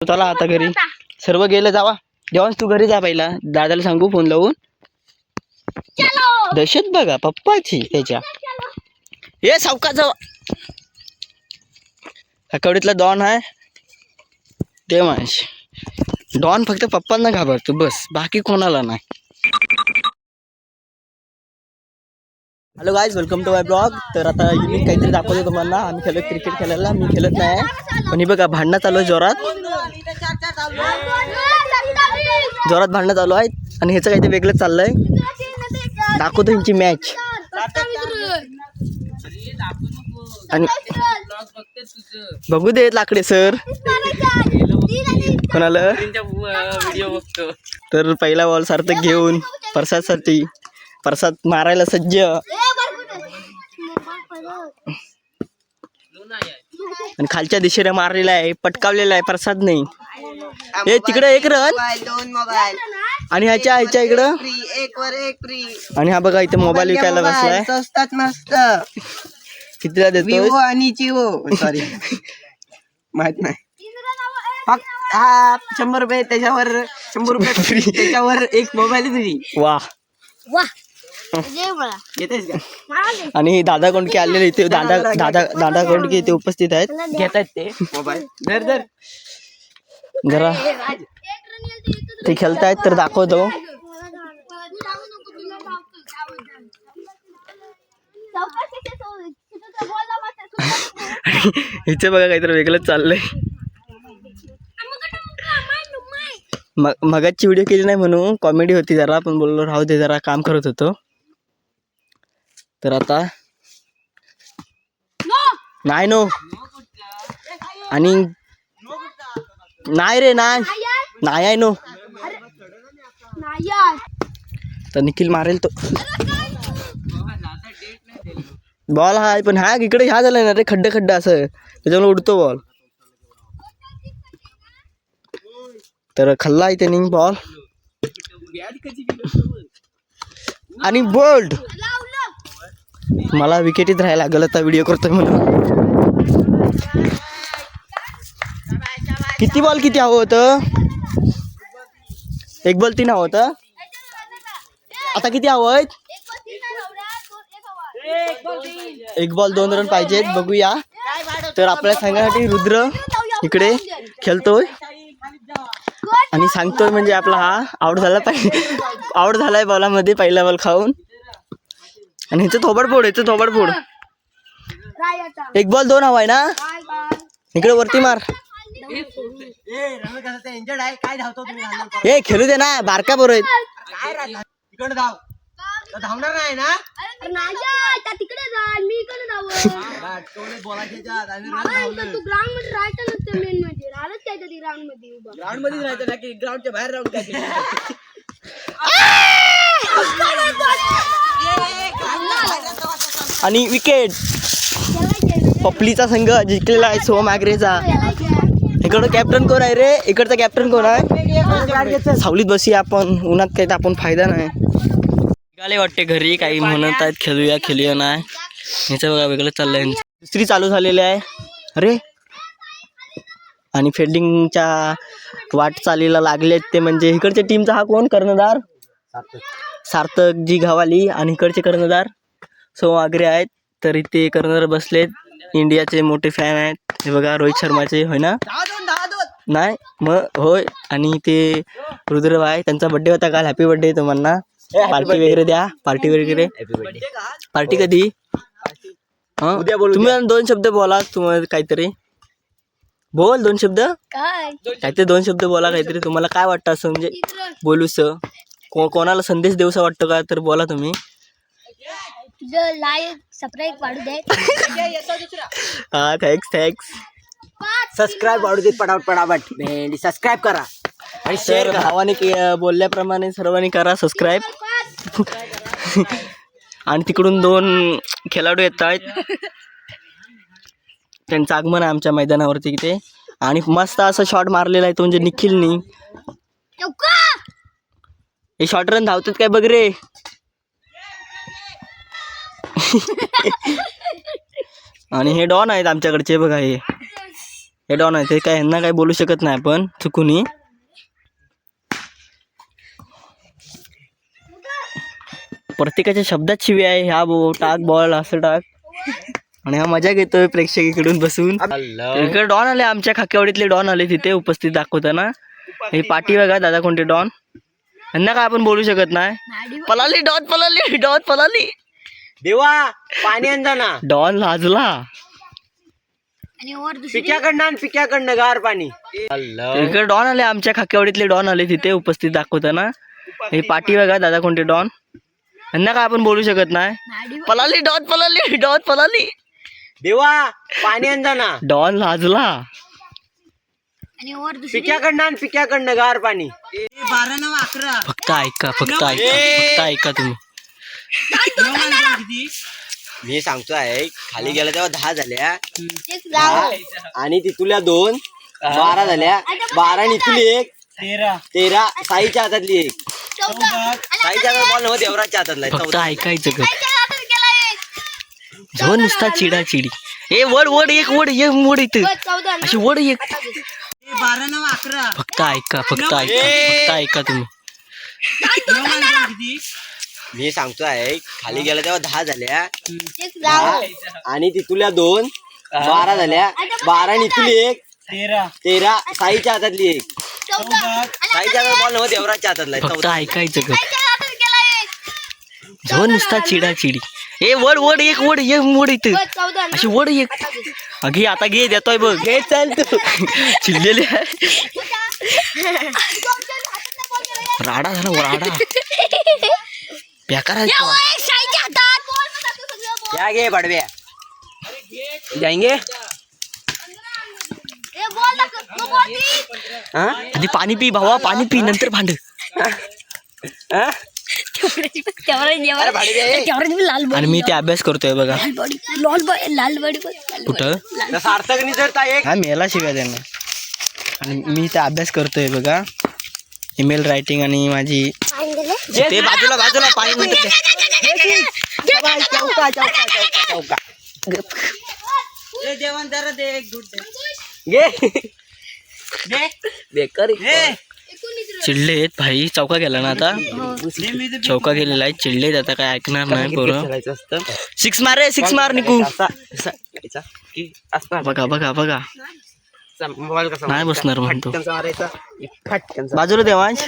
चला आता घरी सर्व गेलं जावा. देवांश तू घरी जा पहिला, दादाला सांगू फोन लावून. दहशत बघा पप्पाची त्याच्या. हे सावकाश जावा. कवडीतला डॉन आहे देवांश. डॉन फक्त पप्पांना घाबरतो बस, बाकी कोणाला नाही. Hello guys, welcome to my blog. तर आता युनिक काहीतरी दाखवतो तुम्हाला. आम्ही खेळलो क्रिकेट खेळायला. मी खेळत नाही पण हे बघा भांडणं चालू आहे जोरात. जोरात भांडणं चालू आहेत आणि ह्याचं काहीतरी वेगळंच चाललंय. दाखवतो ह्यांची मॅच. आणि बघू देत लाकडे सर कोणाला व्हिडिओ बघतो. तर पहिला बॉल सार्थक घेऊन प्रसादसाठी, प्रसाद मारायला सज्ज. आणि खालच्या दिशेने मारलेला आहे, पटकावलेला आहे प्रसाद नाही. हे तिकडे एक रन आणि ह्याच्या इकडं आणि हा बघा इथे मोबाईल विकायला बसलाय. स्वस्तात मस्त. कितीला देतो आणि जिओ सॉरी माहित नाही. हा 100 रुपये त्याच्यावर 100 रुपये फ्री, त्याच्यावर एक मोबाईल फ्री. वा येतेस का? आणि दादा कोंडके आलेले इथे. दादा कोंडके इथे उपस्थित आहेत. घेतात ते मोबाईल. धर जरा ते खेळतायत तर दाखवतो. हिचं बघा काहीतरी वेगळंच चाललंय. मगाची व्हिडिओ केली नाही म्हणून कॉमेडी होती जरा, पण बोललो राहू दे जरा, काम करत होतो. तर आता नाही नो आणि नाही रे नाही आहे नो. तर निखिल मारेल तो बॉल. हा पण हा इकडे ह्या झालाय ना रे, खड्डा असं, त्याच्यामुळे उडतो बॉल. तर खल्ला आहे त्याने बॉल आणि बोल्ड. मला विकेटीत राहायला लागल आता व्हिडिओ करतोय म्हणून. किती बॉल किती हवं होतं? 1 बॉल 3 हवं होतं. आता किती हवं? 1 बॉल 2 रन पाहिजेत. बघूया. तर आपल्या संघासाठी रुद्र इकडे खेळतोय आणि सांगतोय म्हणजे आपला हा आउट झाला पाहिजे. आउट झालाय बॉलामध्ये पहिला बॉल खाऊन. आणि ह्याचं थोबडफोड 1 बॉल 2 हवाय ना. इकडे वरती मार. हे खेळू दे ना, बारका बरोबर धावणार नाही ना. ग्राउंड मध्ये राहायचं ना की ग्राउंडच्या बाहेर राहून काय. आणि विकेट. पपलीचा संघ जिंकलेला आहे सोम आग्रेचा. इकडं कॅप्टन कोण आहे रे? इकडचा कॅप्टन कोण आहे? सावलीत बसूया आपण, उन्हात काही आपण फायदा नाही. निघाले वाटते घरी, काही म्हणत आहेत खेळूया नाही. ह्याचं बघा वेगळं चाललंय. दुसरी चालू झालेली आहे अरे. आणि फिल्डिंगच्या वाटचालीला लागले ते म्हणजे इकडच्या टीमचा हा कोण कर्णधार? सार्थक जी घावाली. आणि इकडचे कर्णधार सोम आग्रे आहेत. तर इथे कर्णधार बसलेत, इंडियाचे मोठे फॅन आहेत. हे बघा रोहित शर्माचे, होय ना? नाही मग होय. आणि ते रुद्र आहे, त्यांचा बर्थडे होता काल. हॅपी बर्थडे तुम्हाला. पार्टी वगैरे द्या. पार्टी कधी? हा तुम्ही 2 शब्द बोला. तुम्हाला काहीतरी बोल. 2 शब्द काहीतरी 2 शब्द बोला. काहीतरी तुम्हाला काय वाटतं असं म्हणजे बोलूस कोणाला संदेश देऊसा वाटतो का? तर बोला तुम्ही. लाईक सबस्क्राईब वाढू दे. हा थँक्स. सबस्क्राईब वाढू दे पटापट. सबस्क्राईब करा आणि शेअर करा. भावाने बोलल्याप्रमाणे सर्वांनी करा सबस्क्राईब. आणि तिकडून 2 खेळाडू येत आहेत. त्यांचं आगमन आहे आमच्या मैदानावरती इथे. आणि मस्त असं शॉट मारलेला आहे तो म्हणजे निखिलनी. हे शॉर्ट रन धावतात काय बघ रे. आणि हे डॉन आहेत आमच्याकडचे बघा. हे हे डॉन आहे ते काय ह्यांना काही बोलू शकत नाही आपण चुकूनही. प्रत्येकाच्या शब्दात शिवी आहे. ह्या टाक बॉल असं टाक आणि हा मजा घेतोय प्रेक्षक इकडून बसून. इकडे डॉन आले आमच्या खाक्यावाडीतले डॉन आले तिथे उपस्थित दाखवताना. हे पाठी बघा दादा कोणते डॉन. ह्यांना काय आपण बोलू शकत नाही. पलाली डॉन पलाली डॉन पलाली. देवा पाणी आणजा ना. डॉन लाजला. पिक्याकडनं गार पाणी. इकडे डॉन आले आमच्या खाक्यावाडीतले डॉन आले तिथे उपस्थित दाखवताना. हे पाठी बघा दादा कोणते डॉन. ह्यांना काय आपण बोलू शकत नाही. पलाली डॉन पलाली डॉन पलाली. देवा पाणी आणजा ना. डॉन लाजला. पिक्याकडनं गार पाणी. 12-11 फक्त ऐका फक्त ऐका तुम्ही. मी सांगतो आहे खाली गेला तेव्हा 10 झाल्या. 10 आणि तिथुल्या 2 12 झाल्या. 12 आणि इथली 1 13 साईच्या हातातली 1. साईच्या हातात बॉल नव्हता देवराजच्या हातातला. फक्त ऐकायचं का जो नुसता चिडा चिडी. ए वड वड एक वड इथं अशी वड एक. 12-11 फक्त ऐका तुम्ही. मी सांगतो आहे खाली गेला तेव्हा 10 झाल्या. 10 आणि तिथुल्या 2 12 झाल्या. 12 आणि इथली 1 13 साईच्या हातातली 1. साईच्या हातात बॉल नव्हता देवराजच्या हातातला. फक्त ऐकायचं का जो नुसता चिडा चिडी. ए वड वड एक वड इथं अशी वड एक. घे आता घे देतोय बघ. घे चल तू. चिडलेले आहे. राडा झाला राडा. बेकार आहे तो. क्या गे बडव्या जाएंगे. आधी पाणी पी भावा पाणी पी नंतर भांड. आणि मी ते अभ्यास करतोय बघा. कुठं सार्थक हा मेला शिव्या त्यांना. आणि मी ते अभ्यास करतोय बघा. ईमेल रायटिंग आणि माझी ते बाजूला पाणी म्हणते. जेवण जरा दे. एक गुड घे बेकर. चिडलेत भाई. चौका गेला ना आता. चौका गेलेला आहे. चिडलेत आता काय ऐकणार नाही पोरं. 6 मार रे 6 मार निकू. बघा बघा बघा नाही बसणार म्हणतो. बाजूला देवांश.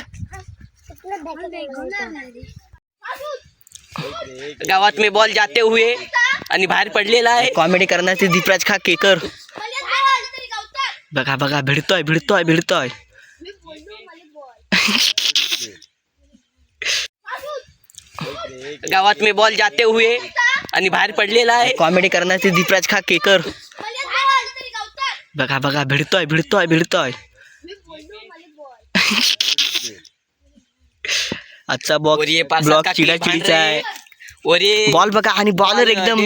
गावात मी बॉल जाते हुए आणि बाहेर पडलेला आहे. कॉमेडी करण्याचे दीपराज खाकेकर. बघा बघा भिडतोय. गावात मी बॉल जाते हुए आणि बाहेर पडलेला आहे. कॉमेडी करण्याचे दीपराज खाकेकर. बघा बघा भिडतोय. आजचा ब्लॉग चिडाचिडीचा आहे. बॉल बघा आणि बॉलर एकदम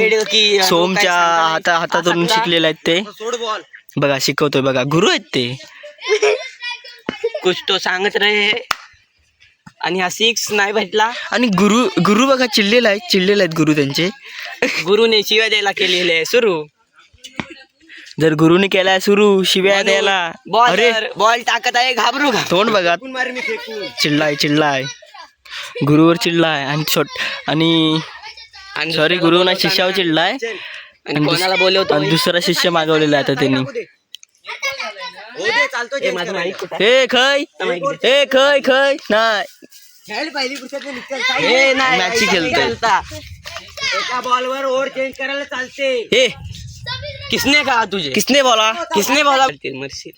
सोमच्या हातातून शिकलेले आहेत ते. बघा शिकवतोय बघा. गुरु आहेत ते. कुछ तो सांगत रहे आणि हा 6 नाही भेटला. आणि गुरु बघा चिडलेले आहेत गुरु त्यांचे. गुरुने शिव्या द्यायला केलेले आहे सुरू. जर गुरुने केलाय सुरू शिव्या द्यायला. अरे बॉल टाकत आहे घाबरू का. तोंड बघा चिडलाय गुरुवर चिडलाय. आणि सॉरी गुरु ना शिष्यावर चिडलाय. कोणाला बोलवतो आणि दुसरा शिष्य मागवलेला आता त्यांनी. हे खय नाही मॅची खेळतोय. एका बॉलवर ओव्हर चेंज करायला चालते. हे किसने कहा तुझे. किसने बोला मरशील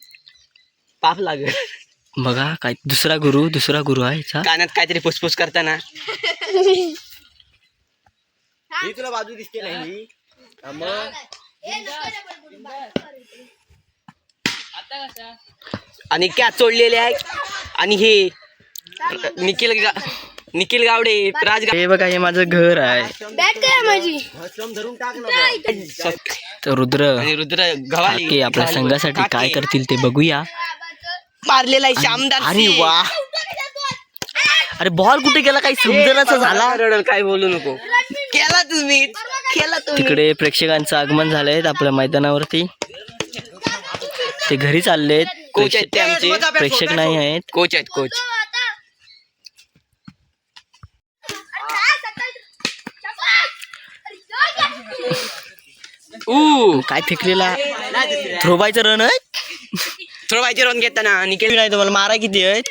पाप लागेल. बघा काय दुसरा गुरु आहे ह्याचा. कानात काहीतरी फुसफुस करताना. तुला बाजू दिसते नाही. आणि कॅच सोडलेले आहे. आणि हे निखिल गावडे हे बघा हे माझं घर आहे. तर रुद्र गवाली आपल्या संघासाठी काय करतील ते बघूया. मारलेला आहे शामदार. अरे वा. अरे बॉल कुठे गेला काही समजण्याचा झाला. काय बोलू नको. केला तुम्ही. तिकडे प्रेक्षकांचं आगमन झालंय आपल्या मैदानावरती. ते घरी चाललेत. कोच आहेत ते आमचे. प्रेक्षक नाही आहेत. कोच आहेत कोच. काय फेकलेला थ्रोबायचं रन आहे. थोडं व्हायचे रन घेताना निकेल नाही तुम्हाला मारा किती आहेत?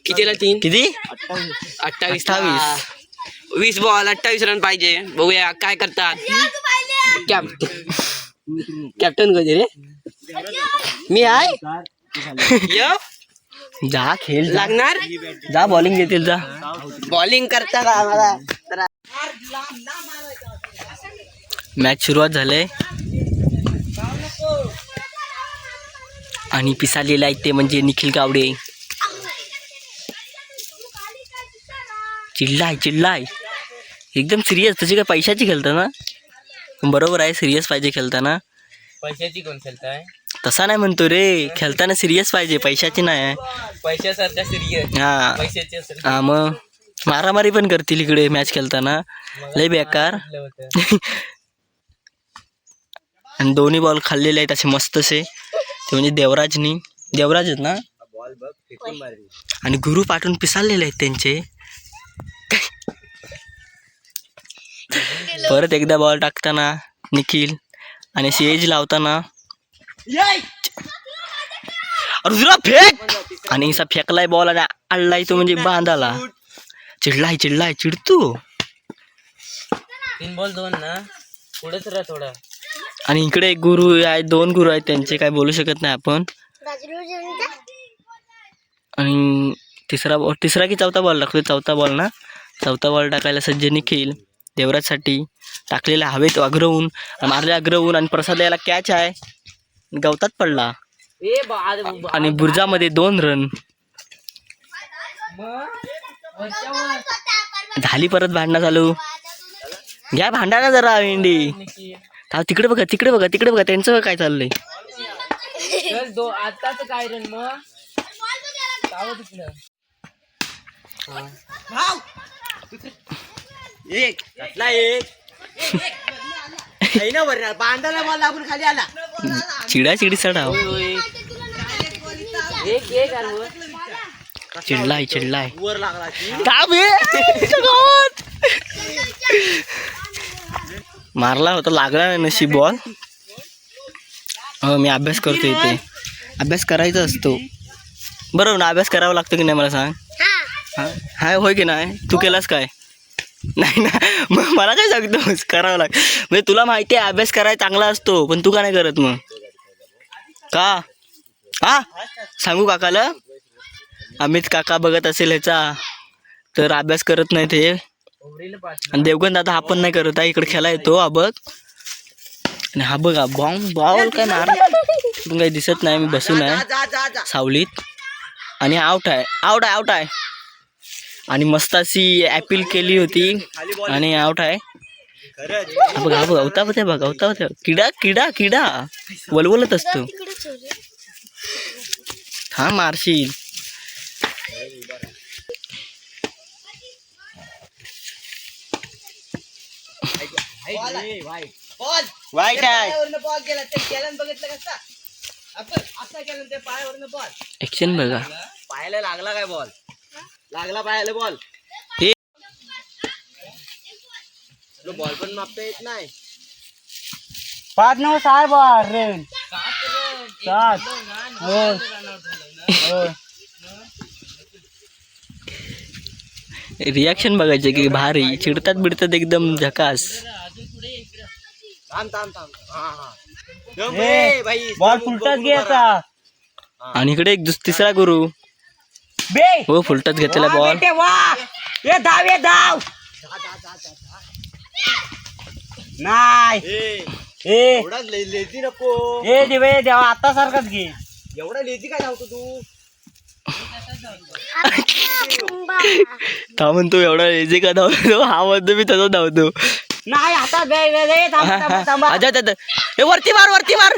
कितीला 3? किती? 28. 20 बॉल 28 रन पाहिजे. बघूया काय करतात. कॅप्टन कधी रे? मी आहे. य जा खेळ जा. लागणार. जा बॉलिंग देतील जा. बॉलिंग करता का आम्हाला? मॅच सुरुवात झाले आणि पिसालेला आहे ते म्हणजे निखिल गावडे. चिल्लाय एकदम सिरियस. तशी काय पैशाची खेळता ना? बरोबर आहे, सिरियस पाहिजे खेळताना. पैशाची कोण खेळताय? तसा नाही म्हणतो रे, खेळताना सिरियस पाहिजे, पैशाची नाही. पैशासारखा सिरियस. हा पैशाची हा मग मारामारी पण करतील इकडे मॅच खेळताना. लय बेकार. आणि दोन्ही बॉल खाल्लेले आहेत असे मस्तसे. ते म्हणजे देवराज आहेत ना. आणि गुरु पाठवून पिसाळलेले आहेत त्यांचे. परत एकदा बॉल टाकताना निखिल आणि सेज लावताना रुद्रा फेक आणि असा फेकलाय बॉल आणि आडलाय तो म्हणजे बांधाला. चिडलाय चिडतो. 3 बॉल 2 ना. पुढेच राहा थोडा. आणि इकडे एक गुरु आहे, 2 गुरु आहेत त्यांचे, काय बोलू शकत नाही आपण. आणि तिसरा की चौथा बॉल टाकतो. चौथा बॉल ना. चौथा बॉल टाकायला सज्ज निखिल देवराजसाठी टाकलेला हवेत अग्रवून मारले अग्रवून. आणि प्रसाद याला कॅच आहे, गवतात पडला. आणि बुर्जामध्ये 2 रन झाली. परत भांडणं चालू. घ्या भांडा जरा भेंडी. तिकडे बघा त्यांचं काय चाललंय. आताच काय रन मग एक बांधाला बॉल लागून खाली आला. चिडी चढाव. चिडलाय वर लागला. मारला होता, लागला नाही नशीब बॉल. हो मी अभ्यास करतो इथे. अभ्यास करायचा असतो बरोबर ना. अभ्यास करावा लागतो की नाही मला सांग. हाय होय की नाही? तू केलास काय? नाही ना, मग मला काय सांगतोस करावं लागतं. म्हणजे तुला माहिती आहे अभ्यास करायला चांगला असतो, पण तू का नाही करत मग? का हा सांगू काकाला? अमित काका बघत असेल ह्याचा तर अभ्यास करत नाही ते. आणि देवगण दादा हा पण नाही करत आहे. इकडे खेळा येतो हा बघ. आणि हा बघा बॉल काय मार काही दिसत नाही. मी बसून आहे सावलीत. आणि आउट आहे. आणि मस्त अशी ॲपील केली होती आणि आउट आहे. बघा गवता किडा वलवलत असतो. हा मारशील. वाईट आहे. ऍक्शन बघा. पायाला लागला काय बॉल? लागला पायाला बॉल. बॉल पण मापता येत नाही. 5-9 6 बार रन 7. रिॲक्शन बघायचे की भारी. चिडतात एकदम झकास. थांब. बॉल फुलटाच घ्यायचा. आणि इकडे एक तिसरा गुरु हो फुलटच घेतलेला बॉल. धाव नाही. एवढा लेझी नको. देवा आता सारखाच घे. एवढा लेझी काय धावतो तू? था म्हणतो एवढा लेझी का धावतो. हा म्हणतो मी तसं धावतो. नाही आता वरती मार.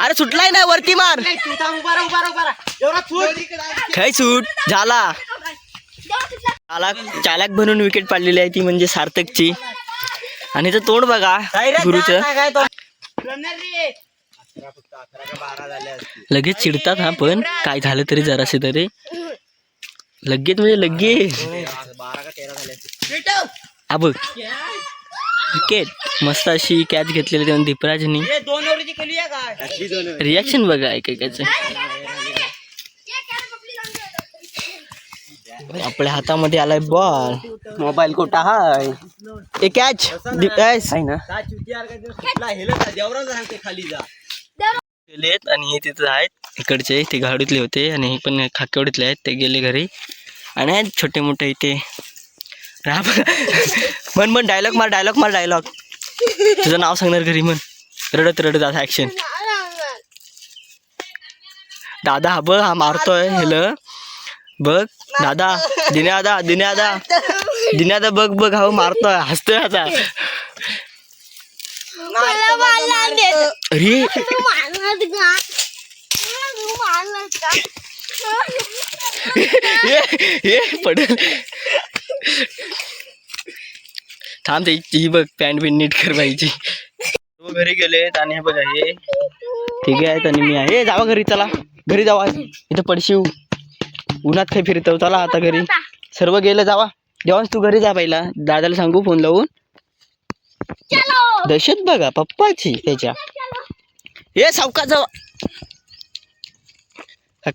अरे सुटलाय ना, वरती मार. काय सूट झाला. चालाक बनून विकेट पाडलेली आहे ती म्हणजे सार्थकची. आणि तर तोंड बघा गुरुचं. फक्त 11 का 12 झाल्या असतील. लगेच चिडतात हा, पण काय झालं तरी जरासे तरी लगेच म्हणजे लगेच 12 का 13 झाल्या असतील. हा बघ विकेट मस्त अशी कॅच घेतलेली तेव्हा दीपराजनी. हे 2 ओव्हरची केली आहे काय असली दोन रिॲक्शन बघा ऐकायचं. आपल्या हातामध्ये आलाय बॉल. मोबाईल कोटा हाय ए कॅच आहे ना. का चुतीयार काय ते सुटला हेल का देवराज सांगते खाली जा. गेलेत आणि हे तिथं आहेत इकडचे ते गाडीतले होते आणि हे पण खाकेवडीतले आहेत ते गेले घरी आणि आहेत छोटे मोठे इथे. म्हण डायलॉग मार तुझं नाव सांगणार घरी म्हण. रडत आता ऍक्शन. दादा हा बघ हा मारतोय हेल बघ दादा दिन्यादा बघ हा मारतोय हसतोय आता. अरे हे पडेल थांब त्याची बघ पॅन्ट बिन नीट कर पाहिजे. घरी गेलेत आणि हे बघा हे ठीक आहेत आणि मी आहे. जावा घरी चला घरी जावा इथं पडशीव उन्हात काही फिरतो. चला आता घरी सर्व गेलं जावा. देवांश तू घरी जा पहिला दादाला सांगू फोन लावून. दहशत बघा पप्पाची त्याच्या. हे सावकाश जावा.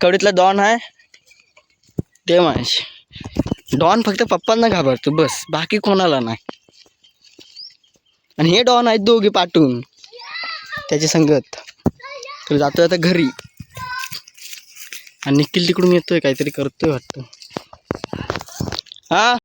कवडीतला डॉन आहे देवांश. डॉन फक्त पप्पांना घाबरतो बस बाकी कोणाला नाही. आणि हे डॉन आहेत दोघे पाठवून त्याची संगत. तर जातोय आता घरी आणि निखिल तिकडून येतोय काहीतरी करतोय वाटतं. हा